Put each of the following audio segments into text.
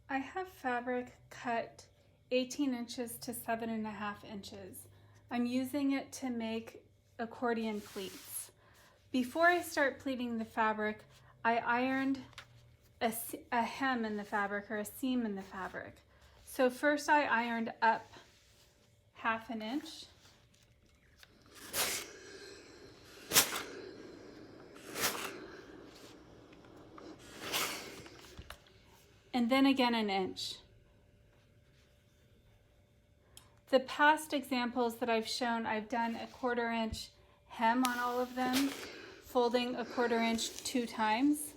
I have fabric cut 18 inches to 7.5 inches. I'm using it to make accordion pleats. Before I start pleating the fabric, I ironed a hem in the fabric or a seam in the fabric. So first I ironed up 1/2 inch. And then again 1 inch. The past examples that I've shown, I've done a 1/4 inch hem on all of them, folding a 1/4 inch 2 times.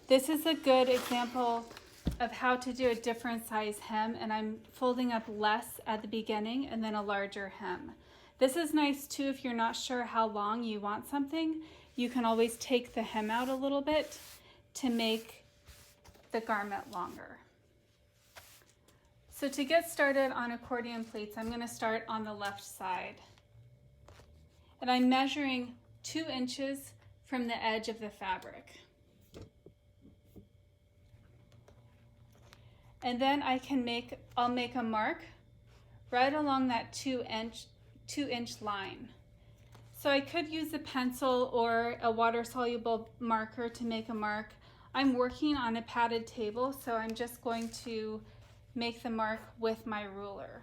This is a good example of how to do a different size hem, and I'm folding up less at the beginning and then a larger hem. This is nice too if you're not sure how long you want something. You can always take the hem out a little bit to make the garment longer. So to get started on accordion pleats, I'm going to start on the left side. And I'm measuring 2 inches from the edge of the fabric. And then I'll make a mark right along that 2 inch line. So I could use a pencil or a water-soluble marker to make a mark. I'm working on a padded table, so I'm just going to make the mark with my ruler.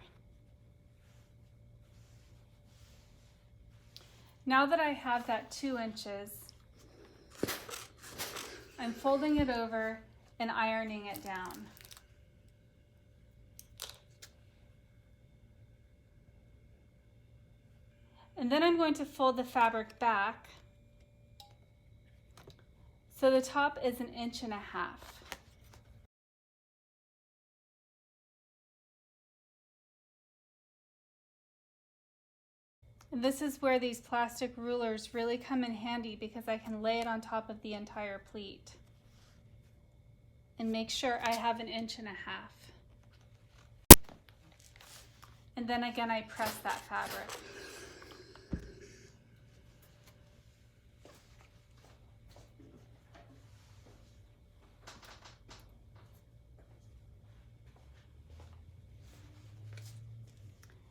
Now that I have that 2 inches, I'm folding it over and ironing it down. And then I'm going to fold the fabric back so the top is 1.5 inches. And this is where these plastic rulers really come in handy because I can lay it on top of the entire pleat and make sure I have 1.5 inches. And then again, I press that fabric.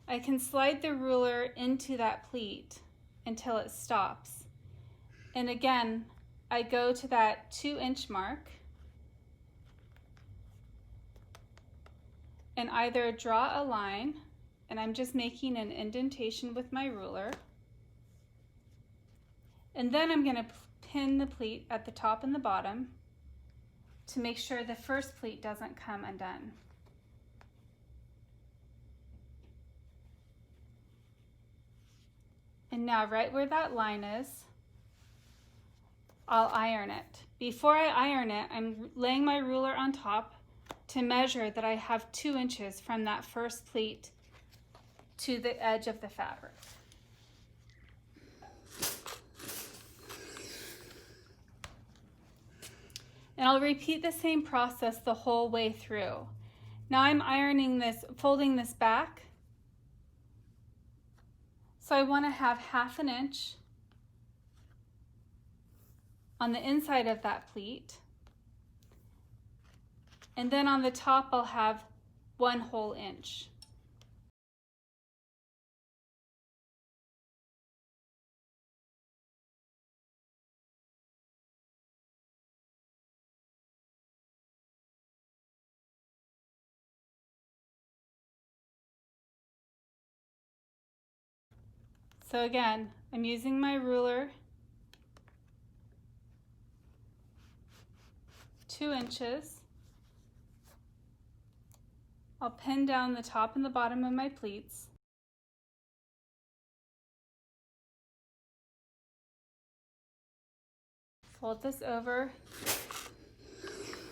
I can slide the ruler into that pleat until it stops. And again, I go to that 2 inch mark and either draw a line, and I'm just making an indentation with my ruler, and then I'm going to pin the pleat at the top and the bottom to make sure the first pleat doesn't come undone. And now right where that line is, I'll iron it. Before I iron it, I'm laying my ruler on top to measure that I have 2 inches from that first pleat to the edge of the fabric. And I'll repeat the same process the whole way through. Now I'm ironing this, folding this back. So I want to have 1/2 inch on the inside of that pleat. And then on the top, I'll have 1 whole inch. So again, I'm using my ruler, 2 inches. I'll pin down the top and the bottom of my pleats. Fold this over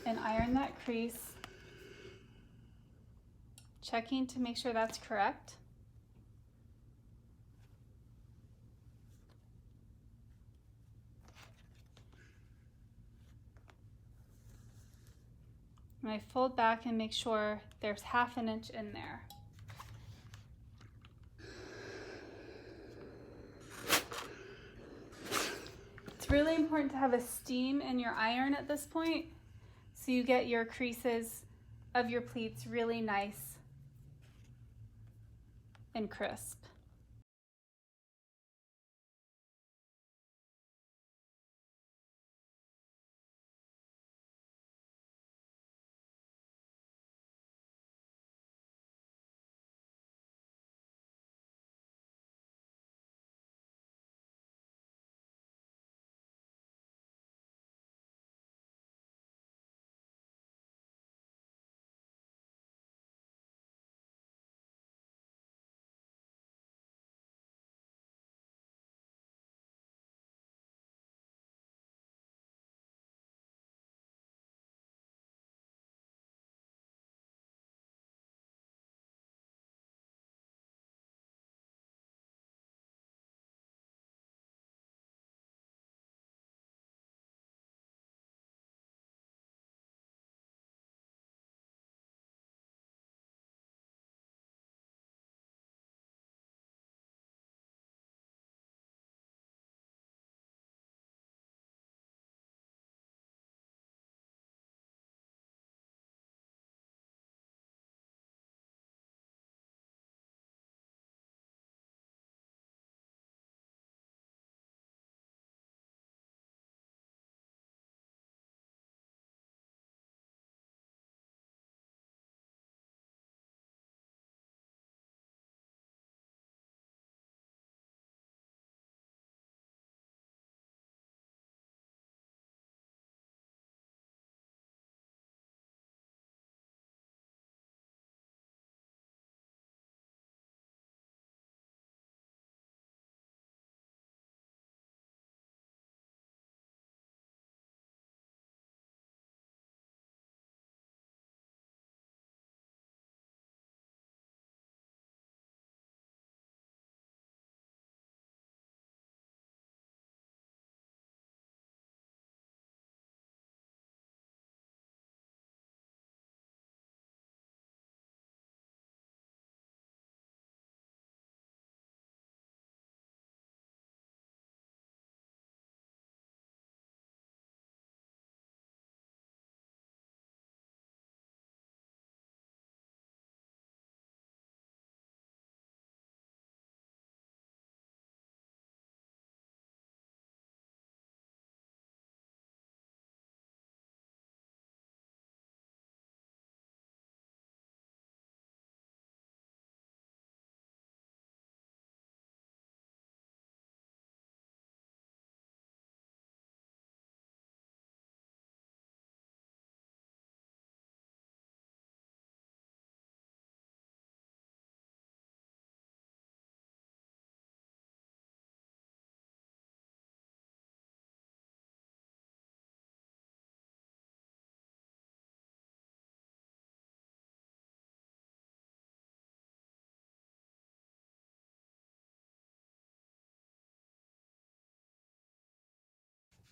and iron that crease, checking to make sure that's correct. And I fold back and make sure there's 1/2 inch in there. It's really important to have a steam in your iron at this point so you get your creases of your pleats really nice and crisp.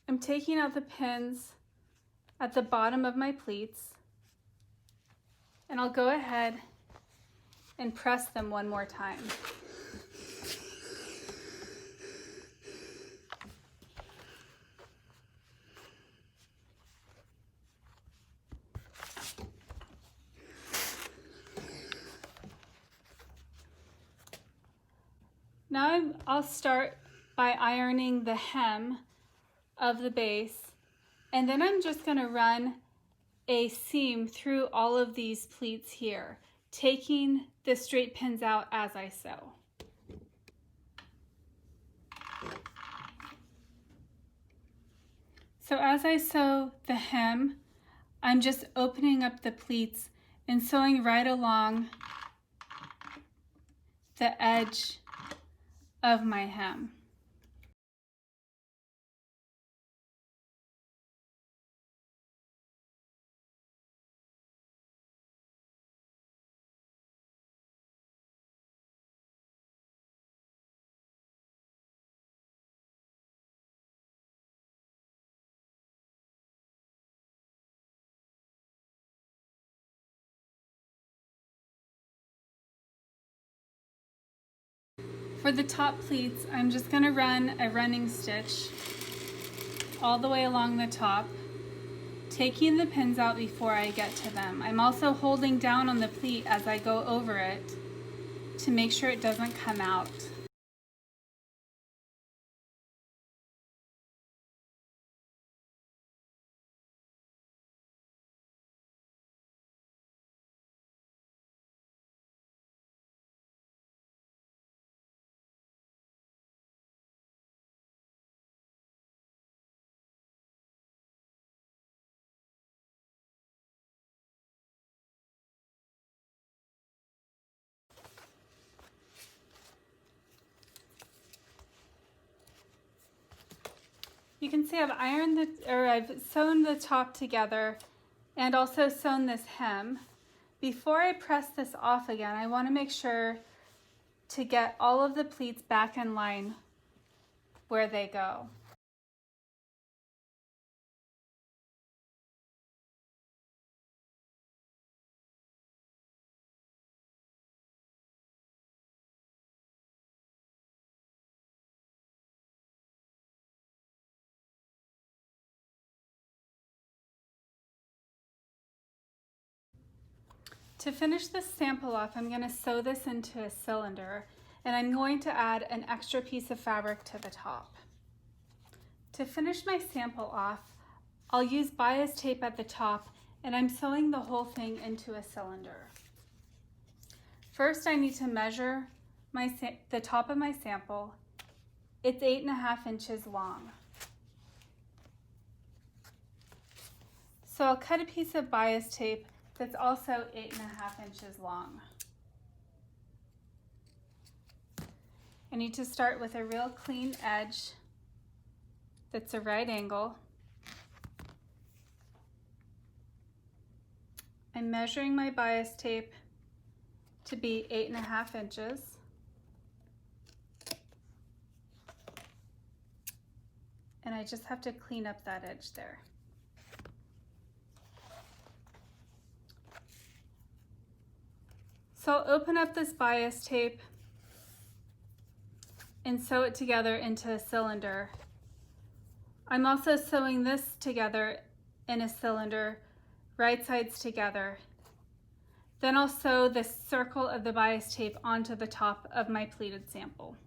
I'm taking out the pins at the bottom of my pleats, and I'll go ahead and press them one more time. Now I'll start by ironing the hem of the base, and then I'm just going to run a seam through all of these pleats here, taking the straight pins out as I sew. So as I sew the hem, I'm just opening up the pleats and sewing right along the edge of my hem. For the top pleats, I'm just going to run a running stitch all the way along the top, taking the pins out before I get to them. I'm also holding down on the pleat as I go over it to make sure it doesn't come out. You can see I've sewn the top together and also sewn this hem. Before I press this off again, I want to make sure to get all of the pleats back in line where they go. To finish this sample off, I'm going to sew this into a cylinder, and I'm going to add an extra piece of fabric to the top. To finish my sample off, I'll use bias tape at the top, and I'm sewing the whole thing into a cylinder. First, I need to measure the top of my sample. It's 8.5 inches long. So I'll cut a piece of bias tape that's also 8.5 inches long. I need to start with a real clean edge that's a right angle. I'm measuring my bias tape to be 8.5 inches. And I just have to clean up that edge there. So I'll open up this bias tape and sew it together into a cylinder. I'm also sewing this together in a cylinder, right sides together. Then I'll sew the circle of the bias tape onto the top of my pleated sample.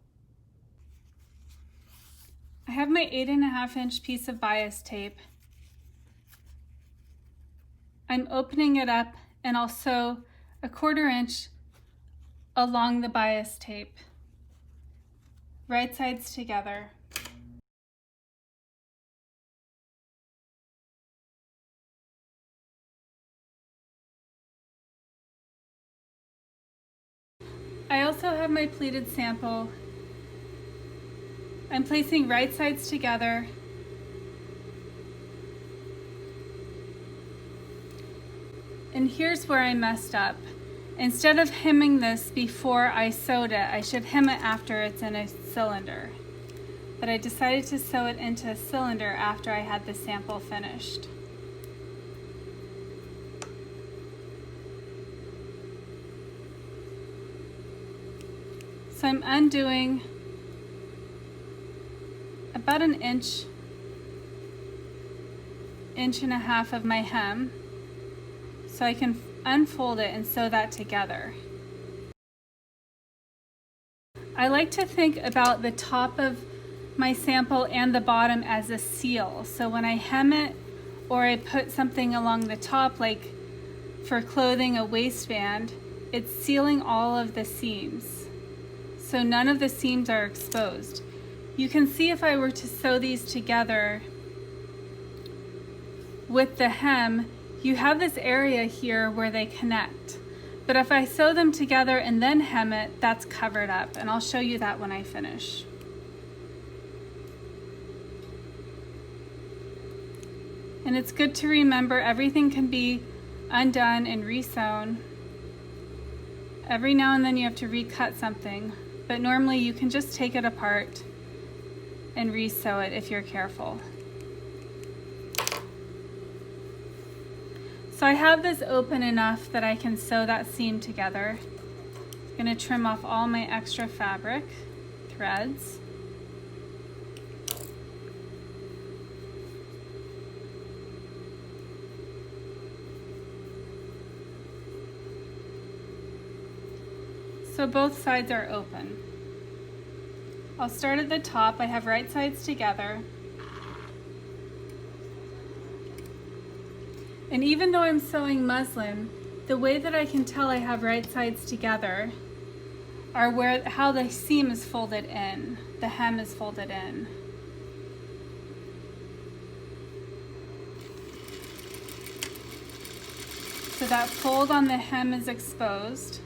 I have my 8.5 inch piece of bias tape. I'm opening it up and I'll sew 1/4 inch along the bias tape, right sides together. I also have my pleated sample. I'm placing right sides together. And here's where I messed up. Instead of hemming this before I sewed it, I should hem it after it's in a cylinder. But I decided to sew it into a cylinder after I had the sample finished. So I'm undoing about an inch, 1.5 inches of my hem so I can unfold it and sew that together. I like to think about the top of my sample and the bottom as a seal. So when I hem it or I put something along the top, like for clothing, a waistband, it's sealing all of the seams. So none of the seams are exposed. You can see if I were to sew these together with the hem, you have this area here where they connect. But if I sew them together and then hem it, that's covered up. And I'll show you that when I finish. And it's good to remember everything can be undone and resewn. Every now and then you have to recut something, but normally you can just take it apart and resew it if you're careful. So I have this open enough that I can sew that seam together. I'm going to trim off all my extra fabric threads. so both sides are open. I'll start at the top. I have right sides together. And even though I'm sewing muslin, the way that I can tell I have right sides together are how the seam is folded in, the hem is folded in. So that fold on the hem is exposed,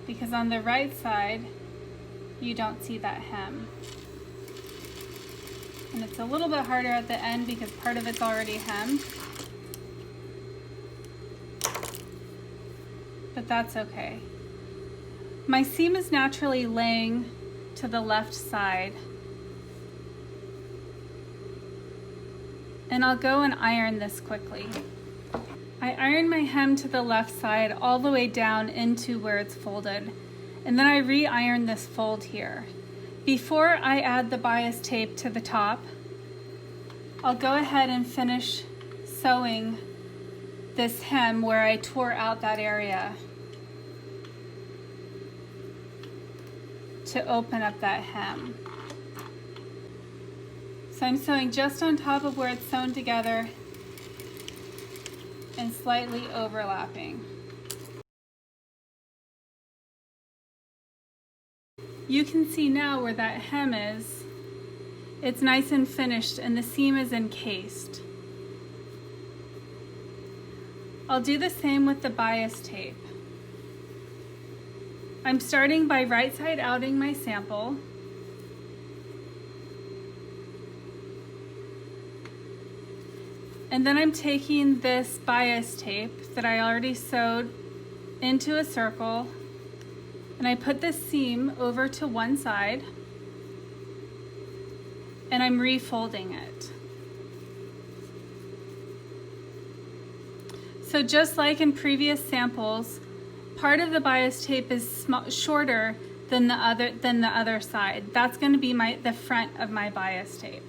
because on the right side, you don't see that hem. And it's a little bit harder at the end because part of it's already hemmed. But that's okay. My seam is naturally laying to the left side. And I'll go and iron this quickly. I iron my hem to the left side all the way down into where it's folded. And then I re-iron this fold here. Before I add the bias tape to the top, I'll go ahead and finish sewing this hem where I tore out that area to open up that hem. So I'm sewing just on top of where it's sewn together and slightly overlapping. You can see now where that hem is. It's nice and finished and the seam is encased. I'll do the same with the bias tape. I'm starting by right side outing my sample. And then I'm taking this bias tape that I already sewed into a circle, and I put the seam over to one side, and I'm refolding it. So just like in previous samples, part of the bias tape is shorter than the other side. That's going to be the front of my bias tape.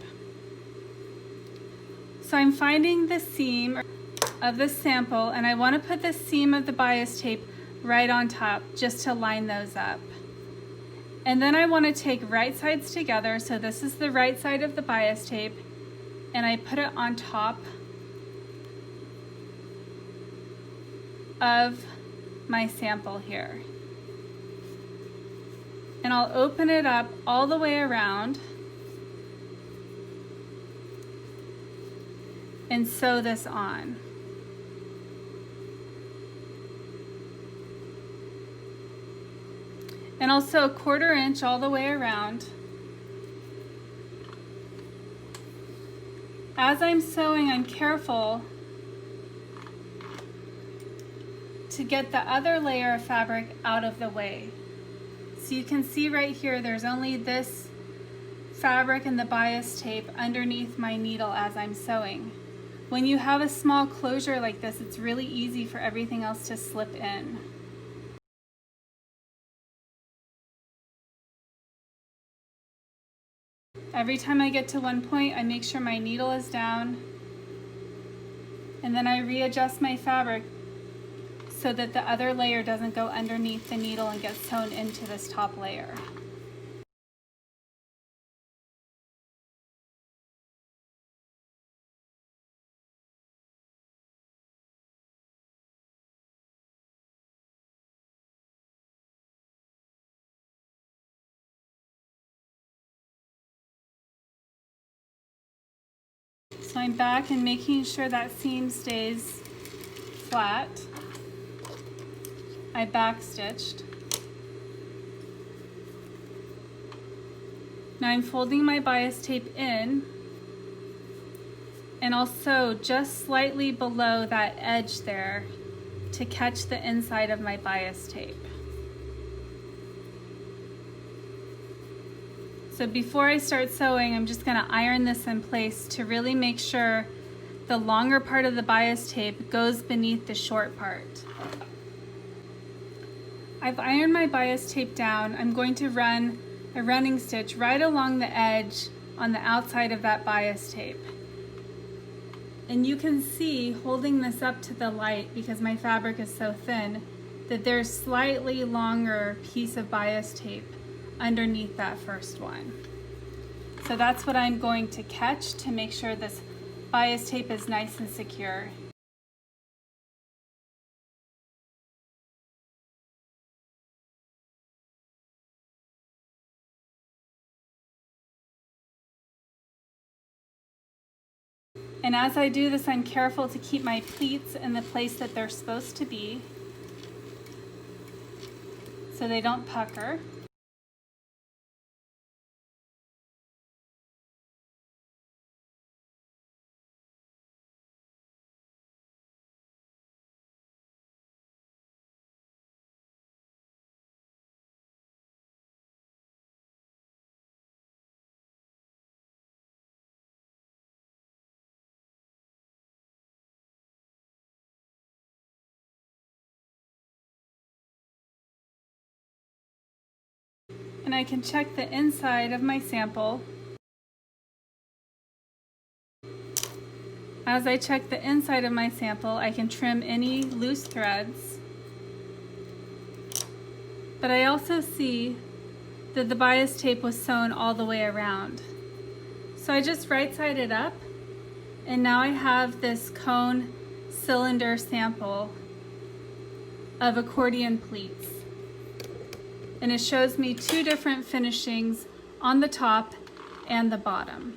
So I'm finding the seam of the sample, and I want to put the seam of the bias tape right on top just to line those up. And then I want to take right sides together, so this is the right side of the bias tape, and I put it on top of my sample here. And I'll open it up all the way around and sew this on. And I'll sew 1/4 inch all the way around. As I'm sewing, I'm careful to get the other layer of fabric out of the way. So you can see right here, there's only this fabric and the bias tape underneath my needle as I'm sewing. When you have a small closure like this, it's really easy for everything else to slip in. Every time I get to one point, I make sure my needle is down, and then I readjust my fabric so that the other layer doesn't go underneath the needle and get sewn into this top layer. So I'm back and making sure that seam stays flat. I back stitched. Now I'm folding my bias tape in, and I'll sew just slightly below that edge there to catch the inside of my bias tape. So before I start sewing, I'm just going to iron this in place to really make sure the longer part of the bias tape goes beneath the short part. I've ironed my bias tape down. I'm going to run a running stitch right along the edge on the outside of that bias tape. And you can see, holding this up to the light because my fabric is so thin, that there's slightly longer piece of bias tape underneath that first one. So that's what I'm going to catch to make sure this bias tape is nice and secure. And as I do this, I'm careful to keep my pleats in the place that they're supposed to be so they don't pucker. And I can check the inside of my sample. As I check the inside of my sample, I can trim any loose threads. But I also see that the bias tape was sewn all the way around. So I just right side it up, and now I have this cone cylinder sample of accordion pleats. And it shows me two different finishings on the top and the bottom.